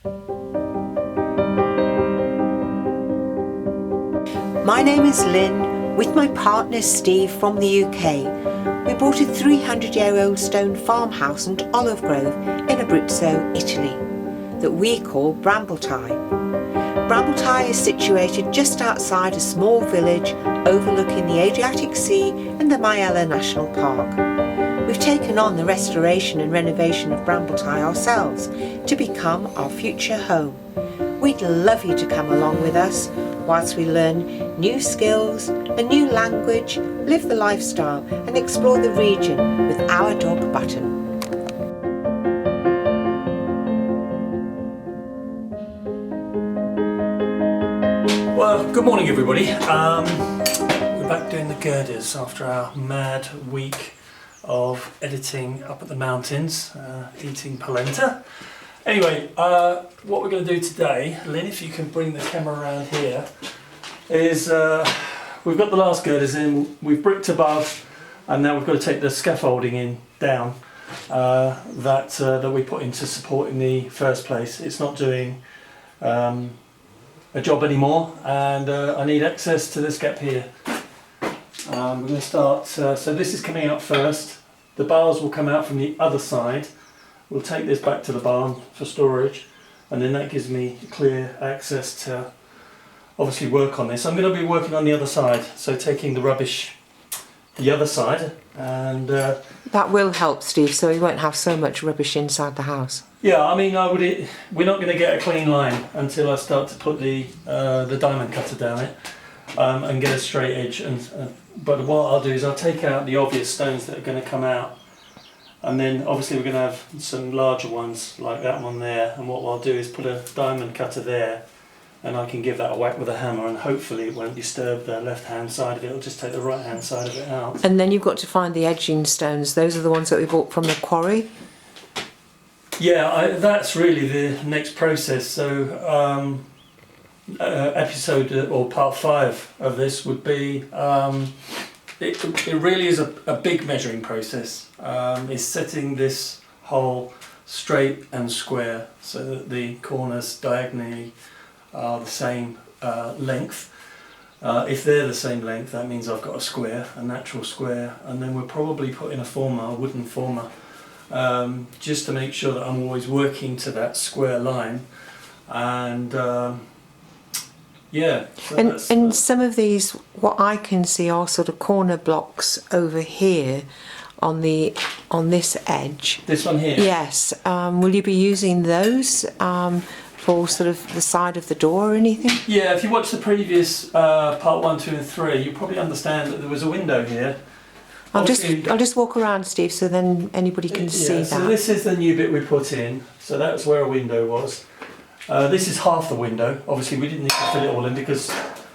My name is Lynn, with my partner Steve from the UK. We bought a 300-year-old stone farmhouse and olive grove in Abruzzo, Italy, that we call Brambletie. Brambletie is situated just outside a small village overlooking the Adriatic Sea and the Maiella National Park. We've taken on the restoration and renovation of Brambletie ourselves to become our future home. We'd love you to come along with us whilst we learn new skills, a new language, live the lifestyle and explore the region with our dog Button. Well, good morning everybody. We're back doing the girders after our mad week of editing up at the mountains, eating polenta. Anyway, what we're going to do today, Lynn, if you can bring the camera around here, is we've got the last girders in, we've bricked above, and now we've got to take the scaffolding in down that we put into support in the first place. It's not doing a job anymore, and I need access to this gap here. We're going to start, so this is coming out first, the bars will come out from the other side. We'll take this back to the barn for storage, and then that gives me clear access to obviously work on this. I'm going to be working on the other side, so taking the rubbish the other side, and that will help, Steve, so we won't have so much rubbish inside the house. Yeah, I mean, we're not going to get a clean line until I start to put the diamond cutter down it and get a straight edge. But what I'll do is I'll take out the obvious stones that are going to come out. And then obviously we're going to have some larger ones like that one there, and what I'll do is put a diamond cutter there, and I can give that a whack with a hammer, and hopefully it won't disturb the left hand side of it, it'll just take the right hand side of it out. And then you've got to find the edging stones. Those are the ones that we bought from the quarry? Yeah, that's really the next process. So episode or part 5 of this would be it really is a big measuring process. Is setting this hole straight and square so that the corners diagonally are the same length. If they're the same length, that means I've got a square, a natural square, and then we'll probably put in a former, a wooden former, just to make sure that I'm always working to that square line. And yeah. So and some of these, what I can see, are sort of corner blocks over here on this edge. This one here? Yes. Will you be using those for sort of the side of the door or anything? Yeah, if you watch the previous part 1, 2 and 3, you probably understand that there was a window here. I'll just walk around, Steve, so then anybody can see that. So this is the new bit we put in. So that's where a window was. This is half the window. Obviously we didn't need to fill it all in because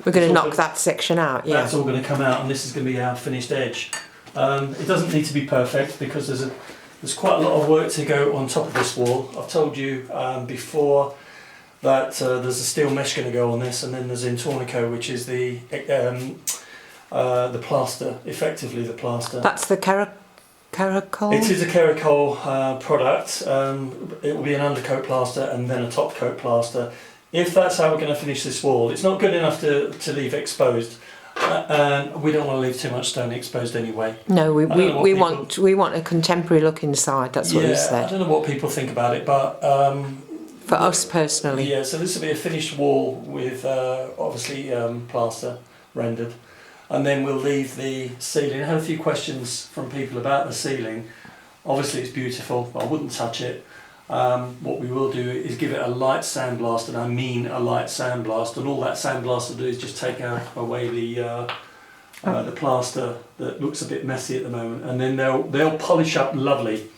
we're going to knock that section out. Yeah, that's all going to come out, and this is going to be our finished edge. It doesn't need to be perfect because there's quite a lot of work to go on top of this wall. I've told you before that there's a steel mesh going to go on this, and then there's Intornico, which is the plaster, effectively the plaster. That's the Caracol? It is a Caracol product. It will be an undercoat plaster and then a top coat plaster. If that's how we're going to finish this wall, it's not good enough to leave exposed. And we don't want to leave too much stone exposed anyway. No, we want a contemporary look inside. That's what we said. I don't know what people think about it, but for us personally, yeah. So this will be a finished wall with obviously plaster rendered, and then we'll leave the ceiling. I had a few questions from people about the ceiling. Obviously, it's beautiful, but I wouldn't touch it. What we will do is give it a light sandblast, and I mean a light sandblast, and all that sandblast will do is just take away the plaster that looks a bit messy at the moment, and then they'll polish up lovely.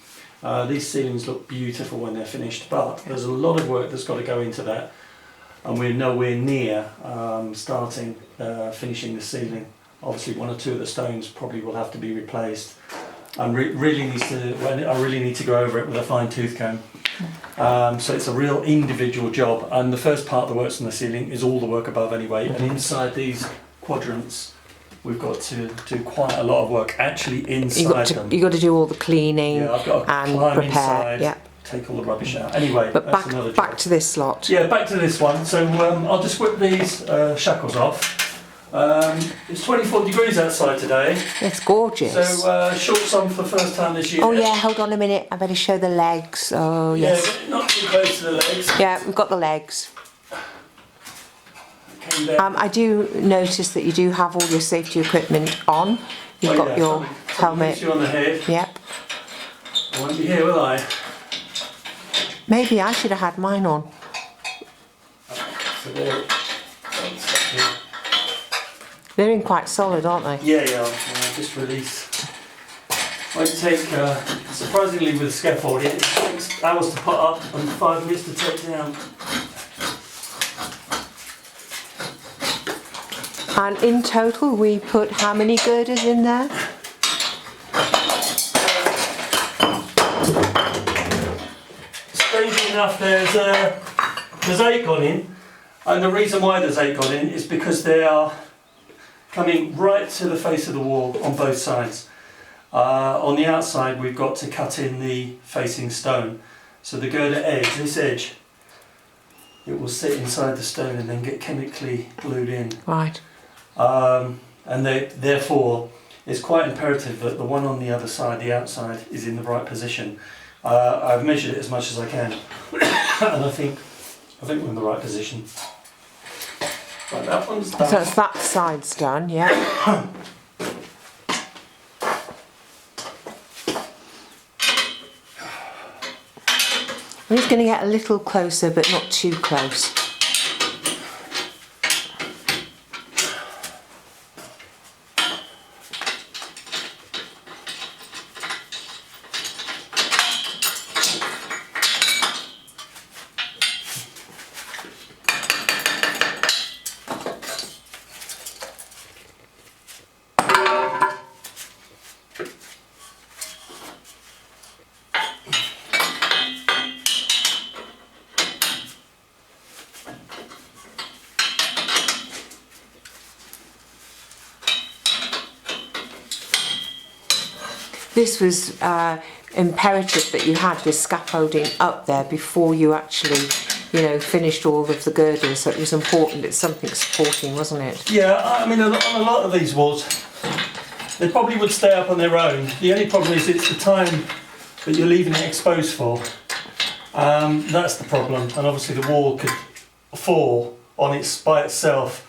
These ceilings look beautiful when they're finished, but there's a lot of work that's got to go into that, and we're nowhere near finishing the ceiling. Obviously 1 or 2 of the stones probably will have to be replaced. I really need to go over it with a fine tooth comb. So it's a real individual job, and the first part of the works on the ceiling is all the work above anyway, and inside these quadrants we've got to do quite a lot of work actually inside them. You've got to do all the cleaning, yeah, I've got to and climb prepare. inside Yeah. take all the rubbish out. Anyway, But that's another back job. to this lot. Yeah, back to this one. So I'll just whip these shackles off. It's 24 degrees outside today. It's gorgeous. So shorts on for the first time this year. Oh yeah, hold on a minute. I better show the legs. Oh yes. Yeah, but not too close to the legs. Yeah, we've got the legs. Came down. I do notice that you do have all your safety equipment on. You've got your helmet. You on the head. Yep. I won't be here, will I? Maybe I should have had mine on. So there. They're in quite solid, aren't they? Yeah, just release. Might take, surprisingly with scaffolding, it takes hours to put up and 5 minutes to take down. And in total, we put how many girders in there? Strangely enough, there's 8 gone in, and the reason why there's 8 gone in is because they are coming right to the face of the wall on both sides. On the outside, we've got to cut in the facing stone, so the girder edge, this edge, it will sit inside the stone and then get chemically glued in. Right. And therefore, it's quite imperative that the one on the other side, the outside, is in the right position. I've measured it as much as I can, and I think we're in the right position. Right, that one's done. So it's that side's done, yeah. I'm just going to get a little closer, but not too close. This was imperative that you had this scaffolding up there before you actually, finished all of the girders. So it was important. It's something supporting, wasn't it? Yeah, I mean, on a lot of these walls, they probably would stay up on their own. The only problem is it's the time that you're leaving it exposed for. That's the problem, and obviously the wall could fall on by itself.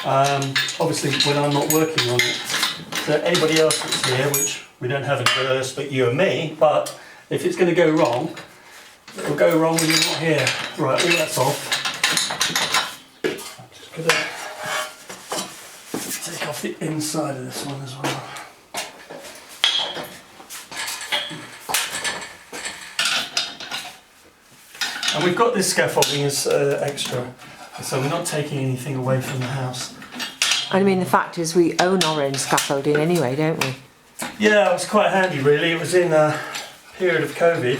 Obviously, when I'm not working on it, so anybody else that's here, which we don't have a nurse but you and me, but if it's going to go wrong, it'll go wrong when you're not here. Right, all that's off. I'm just going to take off the inside of this one as well. And we've got this scaffolding as extra, so we're not taking anything away from the house. I mean, the fact is we own our own scaffolding anyway, don't we? Yeah, it was quite handy really. It was in a period of COVID,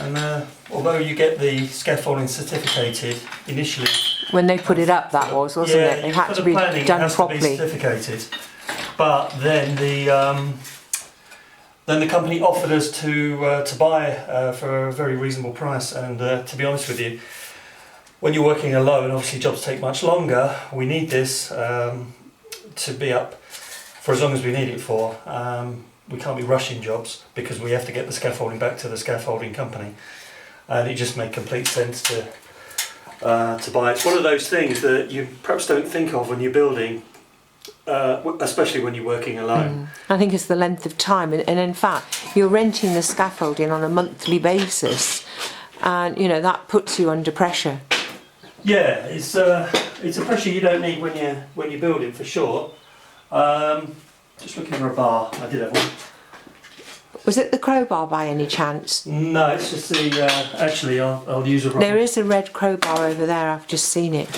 and although you get the scaffolding certificated initially, When they put it up, that was, wasn't it? It had to be planning, done it has properly. to be certificated. But then the company offered us to buy for a very reasonable price, and to be honest with you, when you're working alone, obviously jobs take much longer. We need this to be up for as long as we need it for. We can't be rushing jobs because we have to get the scaffolding back to the scaffolding company, and it just made complete sense to buy. It's one of those things that you perhaps don't think of when you're building, especially when you're working alone. I think it's the length of time, and in fact, you're renting the scaffolding on a monthly basis, and that puts you under pressure. Yeah, it's a pressure you don't need when you're building, for sure. Just looking for a bar. I did have one. Was it the crowbar by any chance? No, it's just the. Actually, I'll use a rubber. There is a red crowbar over there. I've just seen it.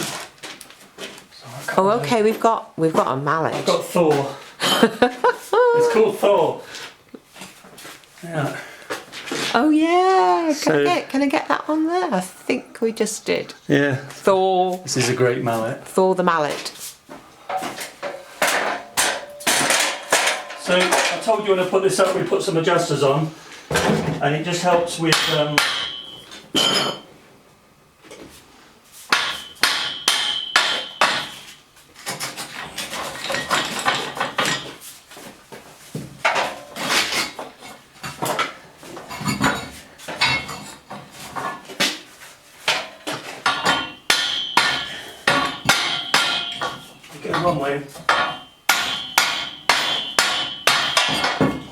Oh, okay. We've got a mallet. I've got Thor. It's called Thor. Yeah. Oh yeah. Can I get that on there? I think we just did. Yeah. Thor. This is a great mallet. Thor the mallet. So I told you when I put this up, we put some adjusters on. and it just helps with go one way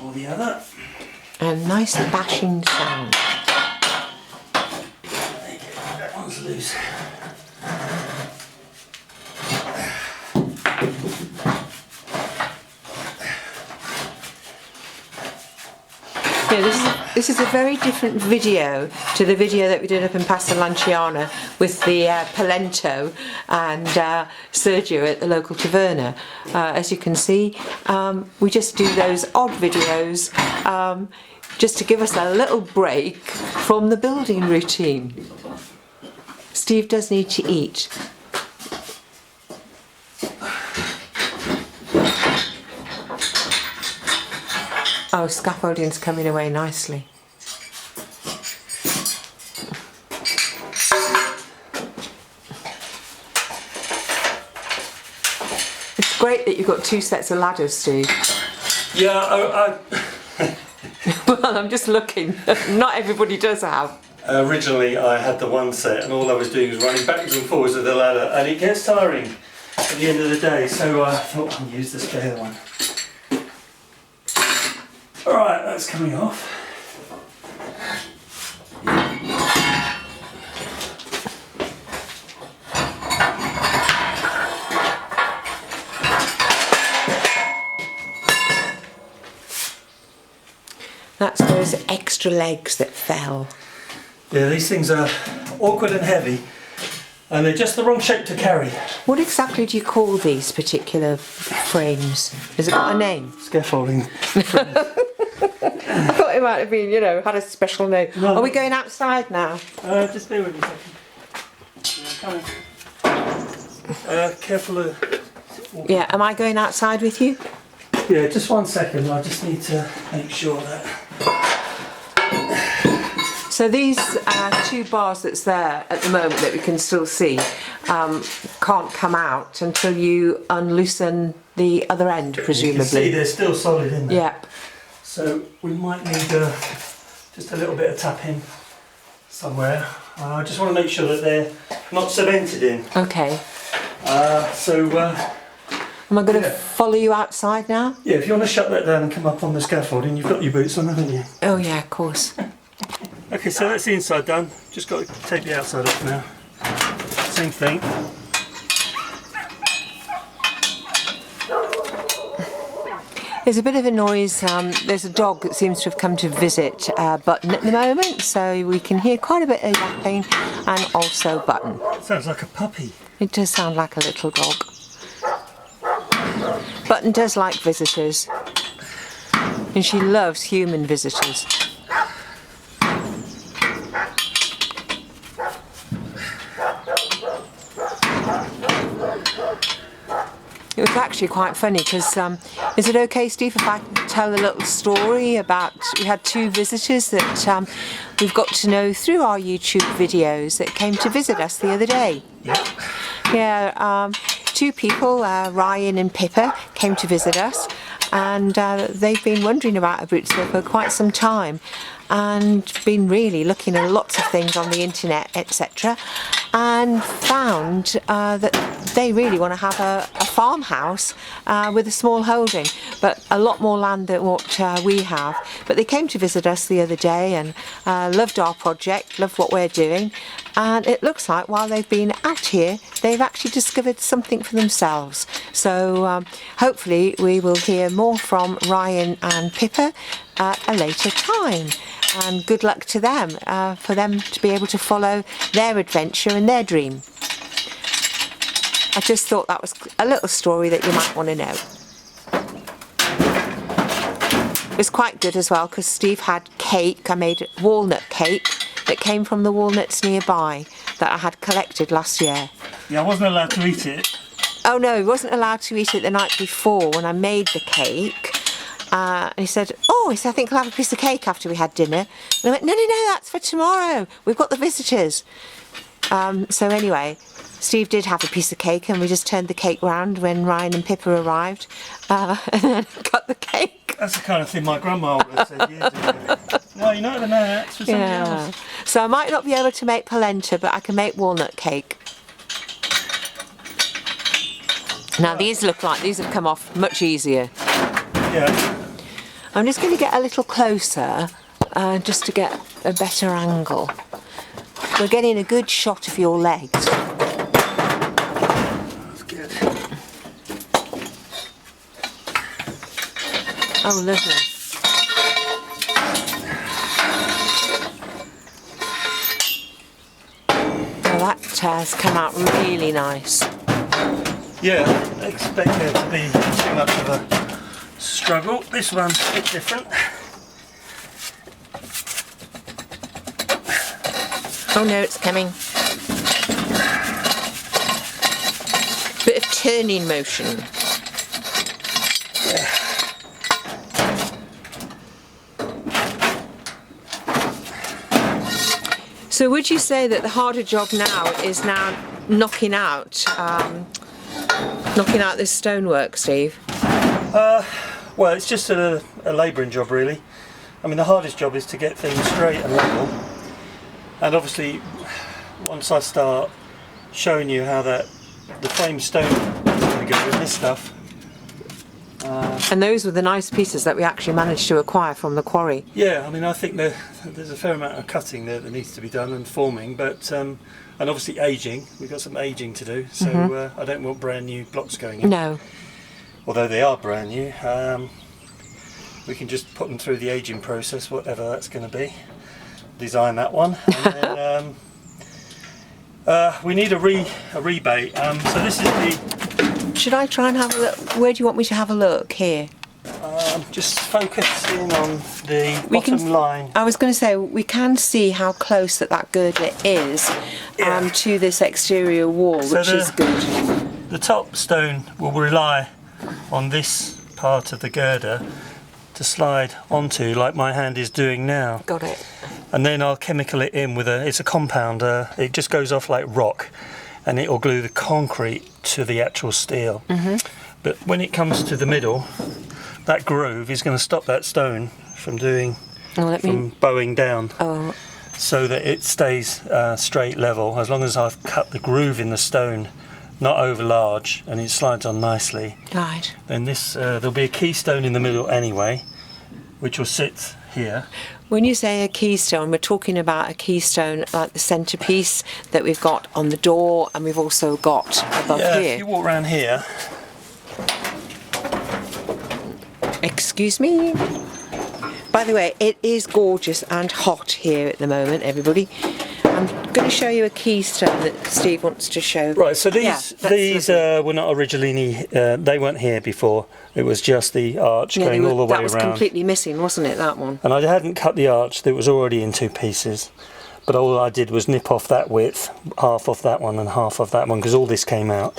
or the other. A nice bashing sound. There you go, that one's loose. Yeah, this is a very different video to the video that we did up in Pasta Lanciana with the polenta and Sergio at the local taverna. As you can see, we just do those odd videos just to give us a little break from the building routine. Steve does need to eat. Oh, scaffolding's coming away nicely. It's great that you've got two sets of ladders, Steve. Yeah, Well, I'm just looking. Not everybody does have. originally I had the one set and all I was doing was running backwards and forwards with the ladder, and it gets tiring at the end of the day, so I thought I'd use the spare one. Alright, that's coming off. That's those extra legs that fell. Yeah, these things are awkward and heavy, and they're just the wrong shape to carry. What exactly do you call these particular frames? Has it got a name? Scaffolding. I thought it might have been, you know, had a special name. No. Are we going outside now? Just bear with me a second. Yeah, careful of... Yeah, am I going outside with you? Yeah, just 1 second, I just need to make sure that... So these two bars that's there at the moment that we can still see can't come out until you unloosen the other end, presumably. You can see they're still solid in there. Yep. So we might need just a little bit of tapping somewhere. I just want to make sure that they're not cemented in. Okay. Am I going to follow you outside now? Yeah, if you want to shut that down and come up on the scaffolding, you've got your boots on, haven't you? Oh yeah, of course. Okay, so that's the inside done. Just got to take the outside off now. Same thing. There's a bit of a noise. There's a dog that seems to have come to visit Button at the moment, so we can hear quite a bit of yapping, and also Button. Sounds like a puppy. It does sound like a little dog. Button does like visitors, and she loves human visitors. It was actually quite funny because, is it okay, Steve, if I tell a little story about, we had two visitors that we've got to know through our YouTube videos that came to visit us the other day. Yeah, two people, Ryan and Pippa, came to visit us, and they've been wondering about Abruzzo for quite some time and been really looking at lots of things on the internet, etc., and found that they really want to have a farmhouse with a small holding, but a lot more land than what we have. But they came to visit us the other day and loved our project, loved what we're doing, and it looks like while they've been out here they've actually discovered something for themselves. So hopefully we will hear more from Ryan and Pippa at a later time, and good luck to them for them to be able to follow their adventure and their dream. I just thought that was a little story that you might want to know. It was quite good as well because Steve had cake. I made walnut cake that came from the walnuts nearby that I had collected last year. Yeah, I wasn't allowed to eat it. Oh no, he wasn't allowed to eat it the night before when I made the cake. And he said, "Oh," he said, "I think I'll have a piece of cake after we had dinner." And I went, "No, no, no, that's for tomorrow. We've got the visitors." So anyway, Steve did have a piece of cake, and we just turned the cake round when Ryan and Pippa arrived, and then cut the cake. That's the kind of thing my grandma would have said years ago. No, you never know, that's for somebody else. So I might not be able to make polenta, but I can make walnut cake. Now these look like these have come off much easier. Yeah. I'm just going to get a little closer, just to get a better angle. We're getting a good shot of your legs. That's good. Oh, lovely. Oh, that has come out really nice. Yeah, I expect there to be too much of a struggle. This one's a bit different. Oh no, it's coming. Bit of turning motion. So would you say that the harder job now is knocking out this stonework, Steve? Well, it's just a labouring job really. I mean, the hardest job is to get things straight and level. And obviously, once I start showing you how the frame stone is going to go with this stuff. And those were the nice pieces that we actually managed to acquire from the quarry. Yeah, I mean, I think there's a fair amount of cutting there that needs to be done and forming, but and obviously aging. We've got some aging to do, so I don't want brand new blocks going in. No. Although they are brand new, we can just put them through the aging process, whatever that's going to be. Design that one, and then we need a rebate. So this is the. Should I try and have a look? Where do you want me to have a look? Here. Just focus in on the bottom line. I was going to say we can see how close that girder is to this exterior wall, So which is good. The top stone will rely on this part of the girder to slide onto, like my hand is doing now. Got it. And then I'll chemical it in with it's a compound, it just goes off like rock, and it will glue the concrete to the actual steel. But when it comes to the middle, that groove is going to stop that stone from bowing down, so that it stays straight level, as long as I've cut the groove in the stone, not over large, and it slides on nicely. Right. Then this there'll be a keystone in the middle anyway, which will sit here. When you say a keystone, we're talking about a keystone like the centrepiece that we've got on the door, and we've also got above here. If you walk around here. Excuse me. By the way, it is gorgeous and hot here at the moment, everybody. I'm going to show you a keystone that Steve wants to show. Right, so these were not originally, they weren't here before. It was just the arch going all the way around. That was completely missing, wasn't it, that one? And I hadn't cut the arch, that was already in two pieces. But all I did was nip off that width, half off that one and half off that one, because all this came out.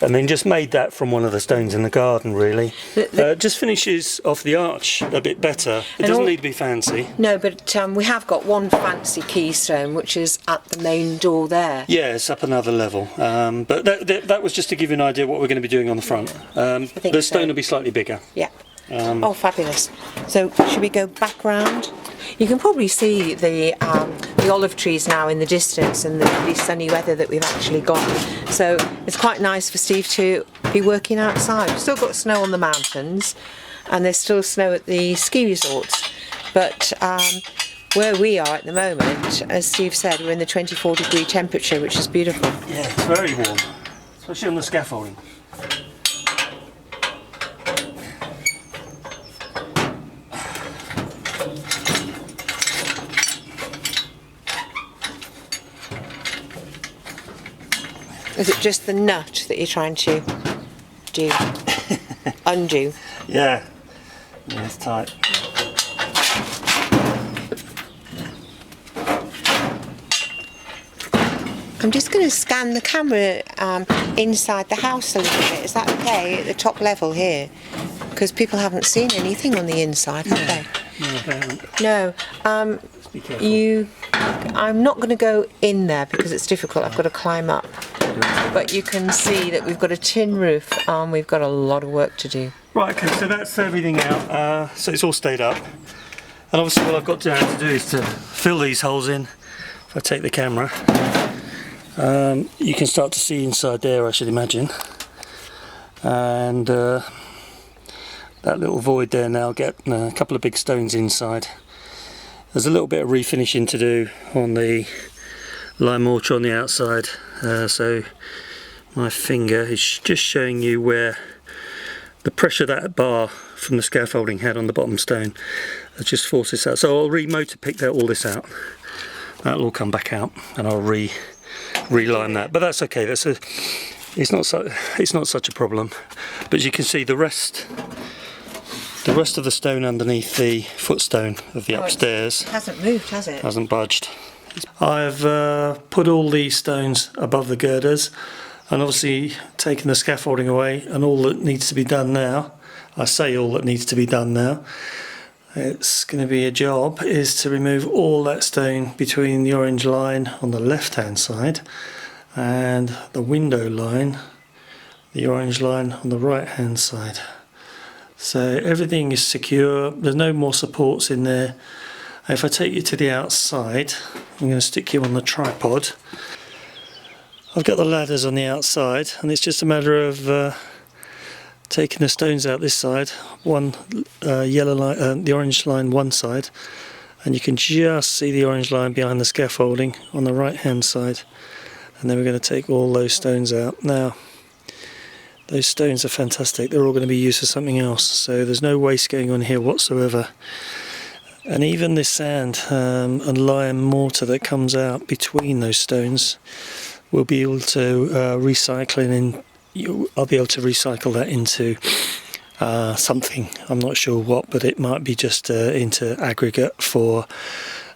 And then just made that from one of the stones in the garden, really. Just finishes off the arch a bit better. It doesn't need to be fancy. No, but we have got one fancy keystone, which is at the main door there. Yeah, it's up another level. But that was just to give you an idea what we're going to be doing on the front. The stone will be slightly bigger. Yeah. Oh, fabulous. So, should we go back round? You can probably see the olive trees now in the distance, and the really sunny weather that we've actually got. So it's quite nice for Steve to be working outside. We've still got snow on the mountains, and there's still snow at the ski resorts. But where we are at the moment, as Steve said, we're in the 24-degree temperature, which is beautiful. Yeah, it's very warm, especially on the scaffolding. Is it just the nut that you're trying to undo? Yeah, it's tight. I'm just going to scan the camera inside the house a little bit. Is that okay at the top level here? because people haven't seen anything on the inside, have they? No, they haven't. No. Let's be careful. I'm not going to go in there because it's difficult. I've got to climb up. But you can see that we've got a tin roof and we've got a lot of work to do. Right, okay, so that's everything out. So it's all stayed up. And obviously what I've got to have to do is to fill these holes in. If I take the camera, you can start to see inside there, I should imagine. And that little void there now, get a couple of big stones inside. There's a little bit of refinishing to do on the lime mortar on the outside. So my finger is just showing you where the pressure that bar from the scaffolding had on the bottom stone has just forced this out. So I'll re-motor pick all this out. That'll all come back out, and I'll re-lime that. But that's okay. It's not such a problem. But as you can see, the rest of the stone underneath the footstone of the upstairs Hasn't moved, has it? hasn't budged. I've put all these stones above the girders, and obviously taken the scaffolding away, and all that needs to be done now, I say all that needs to be done now, it's going to be a job, is to remove all that stone between the orange line on the left hand side and the window line, the orange line on the right hand side. So everything is secure, there's no more supports in there. If I take you to the outside, I'm going to stick you on the tripod. I've got the ladders on the outside, and it's just a matter of taking the stones out this side, one yellow line, the orange line one side, and you can just see the orange line behind the scaffolding on the right hand side. And then we're going to take all those stones out. Now, those stones are fantastic, they're all going to be used for something else, so there's no waste going on here whatsoever. And even this sand and lime mortar that comes out between those stones, we'll be able to recycle, and I'll be able to recycle that into something. I'm not sure what, but it might be just into aggregate for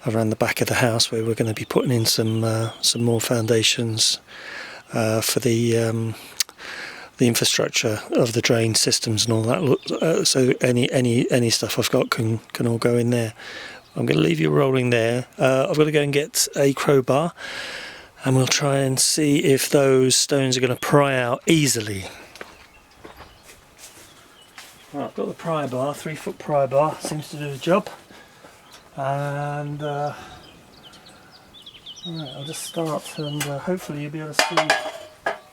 around the back of the house, where we're going to be putting in some more foundations for the infrastructure of the drain systems and all that. So any stuff I've got can all go in there. I'm going to leave you rolling there. I've got to go and get a crowbar, and we'll try and see if those stones are going to pry out easily. Right, I've got the pry bar, 3-foot pry bar, seems to do the job. And right, I'll just start, and hopefully you'll be able to see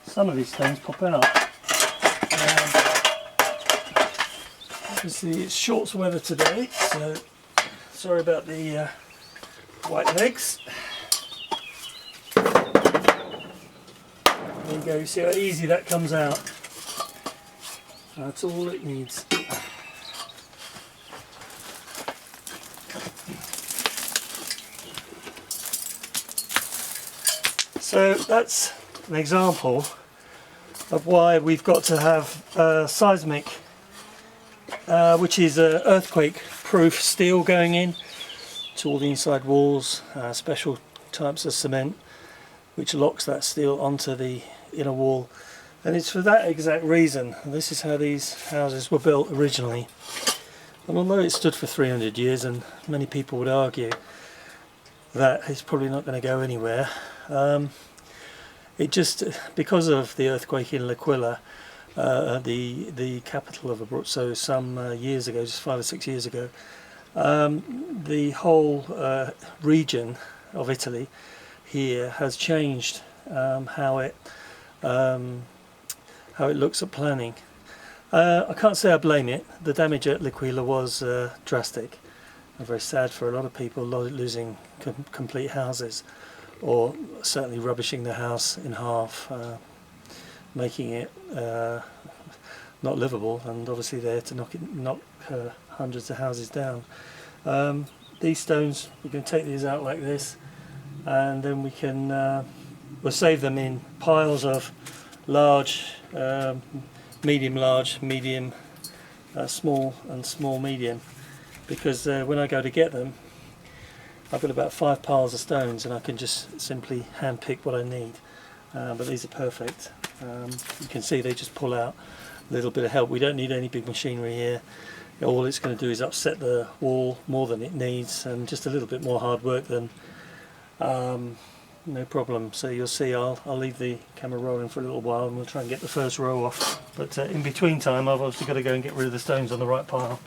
some of these stones pop out. Obviously it's shorts weather today, so sorry about the white legs. There you go, you see how easy that comes out. That's all it needs. So that's an example of why we've got to have seismic, which is earthquake proof steel going in to all the inside walls, special types of cement which locks that steel onto the inner wall. And it's for that exact reason. This is how these houses were built originally. And although it stood for 300 years, and many people would argue that it's probably not going to go anywhere, it just, because of the earthquake in L'Aquila, the capital of Abruzzo, so some years ago, just 5 or 6 years ago, the whole region of Italy here has changed how it looks at planning. I can't say I blame it. The damage at L'Aquila was drastic and very sad for a lot of people, losing complete houses, or certainly rubbishing the house in half, making it not livable, and obviously there to knock hundreds of houses down. These stones, we can take these out like this, and then we can we'll save them in piles of large, medium large, medium small, and small medium, because when I go to get them, I've got about 5 piles of stones, and I can just simply hand pick what I need. But these are perfect. You can see they just pull out a little bit of help. We don't need any big machinery here. All it's going to do is upset the wall more than it needs, and just a little bit more hard work than no problem. So you'll see I'll leave the camera rolling for a little while and we'll try and get the first row off. But in between time I've obviously got to go and get rid of the stones on the right pile.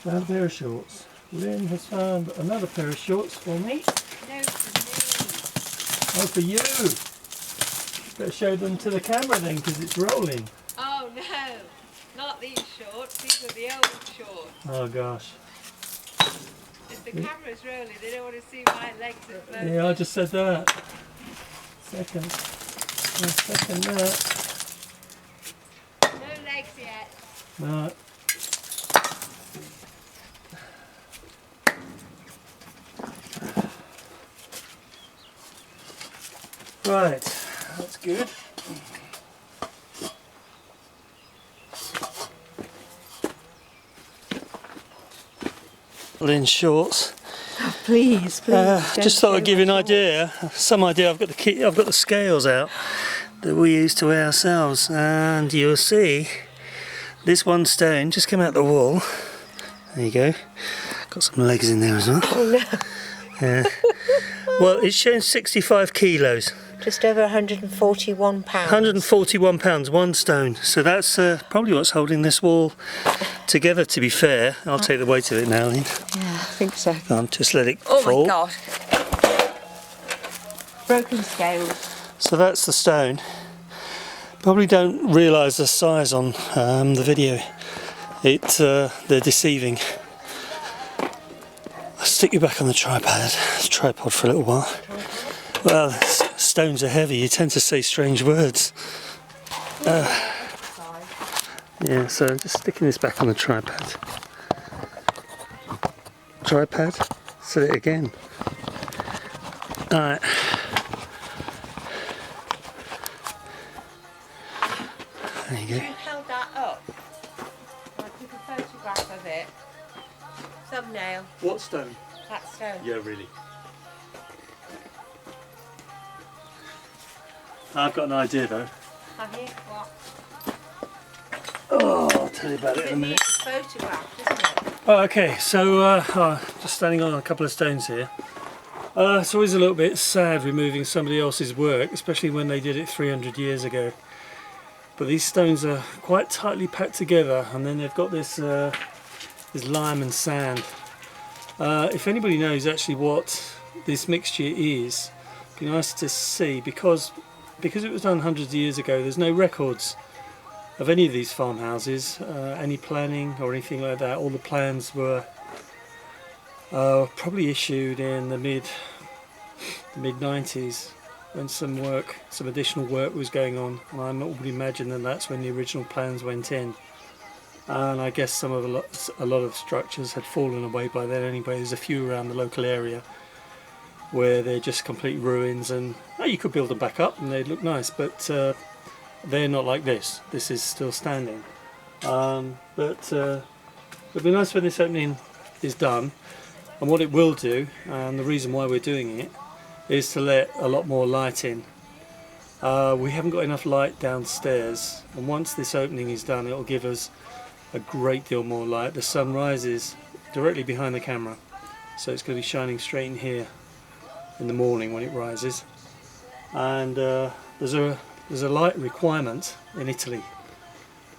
Found a pair of shorts. Lynn has found another pair of shorts for me. No, for me. Oh, for you! Better show them to the camera then, because it's rolling. Oh no, not these shorts. These are the old shorts. Oh gosh. If the camera's rolling, they don't want to see my legs at first. Yeah, I just said that. Second that. No legs yet. No. Right, that's good. Lynn's shorts. Oh, please. Just thought I'd give you an idea, some idea. I've got the scales out that we use to weigh ourselves, and you'll see this one stone just came out the wall. There you go. Got some legs in there as well. Oh no. Yeah. Well, it's showing 65 kilos. Just over 141 pounds. 141 pounds, one stone. So that's probably what's holding this wall together, to be fair. I'll take the weight of it now, Lynn. Yeah, I think so. Just let it fall. Oh my god. Broken scales. So that's the stone. Probably don't realise the size on the video. They're deceiving. I'll stick you back on the tripod for a little while. Well, stones are heavy, you tend to say strange words. Yeah, so I'm just sticking this back on the tripod. Set it again. Alright. There you go. You held that up. I took a photograph of it. Thumbnail. What stone? That stone. Yeah, really. I've got an idea though. Have you? What? Oh, I'll tell you about it in a minute. It's photographed, isn't it? Oh, okay, so just standing on a couple of stones here. It's always a little bit sad removing somebody else's work, especially when they did it 300 years ago. But these stones are quite tightly packed together, and then they've got this lime and sand. If anybody knows actually what this mixture is, it'd be nice to see, because it was done hundreds of years ago. There's no records of any of these farmhouses, any planning or anything like that. All the plans were probably issued in the mid 90s, when some additional work was going on, and I would imagine that that's when the original plans went in. And I guess a lot of structures had fallen away by then anyway. There's a few around the local area where they're just complete ruins, and you could build them back up and they'd look nice, but they're not like this. This is still standing. But it'd be nice when this opening is done, and what it will do, and the reason why we're doing it, is to let a lot more light in. We haven't got enough light downstairs, and once this opening is done, it'll give us a great deal more light. The sun rises directly behind the camera, so it's going to be shining straight in here in the morning when it rises. And there's a light requirement in Italy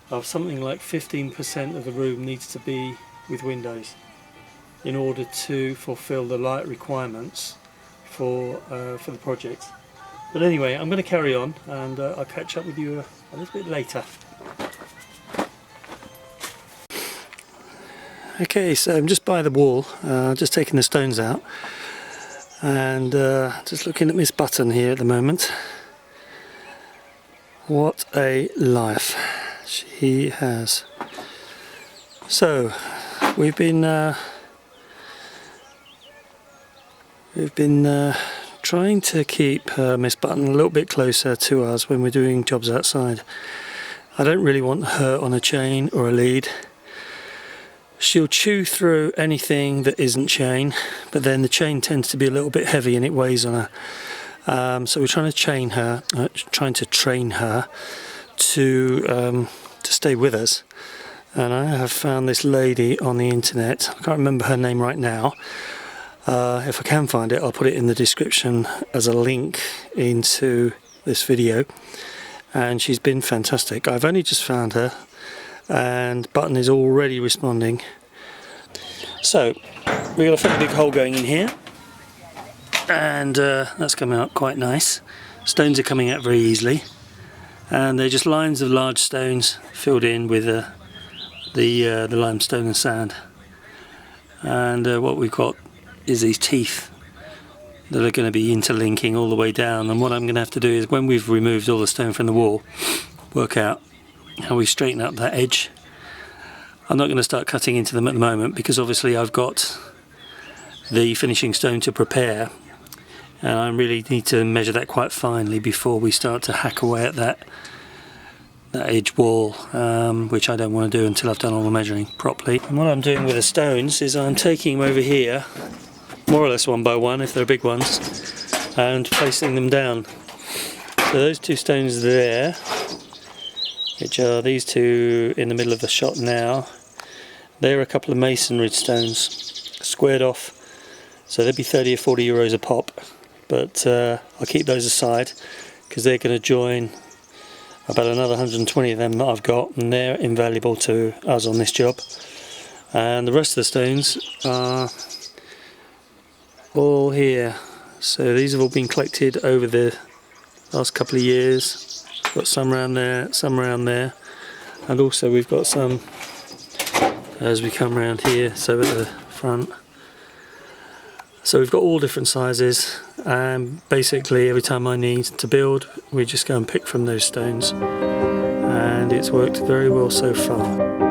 of something like 15% of the room needs to be with windows. in order to fulfill the light requirements for the project. But anyway, I'm going to carry on, and I'll catch up with you a little bit later. Okay, so I'm just by the wall, just taking the stones out, and just looking at Miss Button here at the moment. What a life she has. So we've been trying to keep Miss Button a little bit closer to us when we're doing jobs outside. I don't really want her on a chain or a lead. She'll chew through anything that isn't chain, but then the chain tends to be a little bit heavy and it weighs on her. So we're trying to train her to stay with us. And I have found this lady on the internet. I can't remember her name right now. If I can find it, I'll put it in the description as a link into this video. And she's been fantastic. I've only just found her, and Button is already responding. So we've got a fairly big hole going in here, and that's coming out quite nice. Stones are coming out very easily, and they're just lines of large stones filled in with the limestone and sand. And what we've got is these teeth that are going to be interlinking all the way down, and what I'm going to have to do is, when we've removed all the stone from the wall, work out how we straighten up that edge. I'm not going to start cutting into them at the moment, because obviously I've got the finishing stone to prepare, and I really need to measure that quite finely before we start to hack away at that edge wall, which I don't want to do until I've done all the measuring properly. And what I'm doing with the stones is I'm taking them over here, more or less one by one if they're big ones, and placing them down. So those two stones there, which are these two in the middle of the shot now, they're a couple of masonry stones squared off, so they'd be 30 or 40 euros a pop, but I'll keep those aside because they're going to join about another 120 of them that I've got, and they're invaluable to us on this job. And the rest of the stones are all here. So these have all been collected over the last couple of years. Got some around there, some around there, and also we've got some as we come around here, so at the front. So we've got all different sizes, and basically every time I need to build, we just go and pick from those stones, and it's worked very well so far.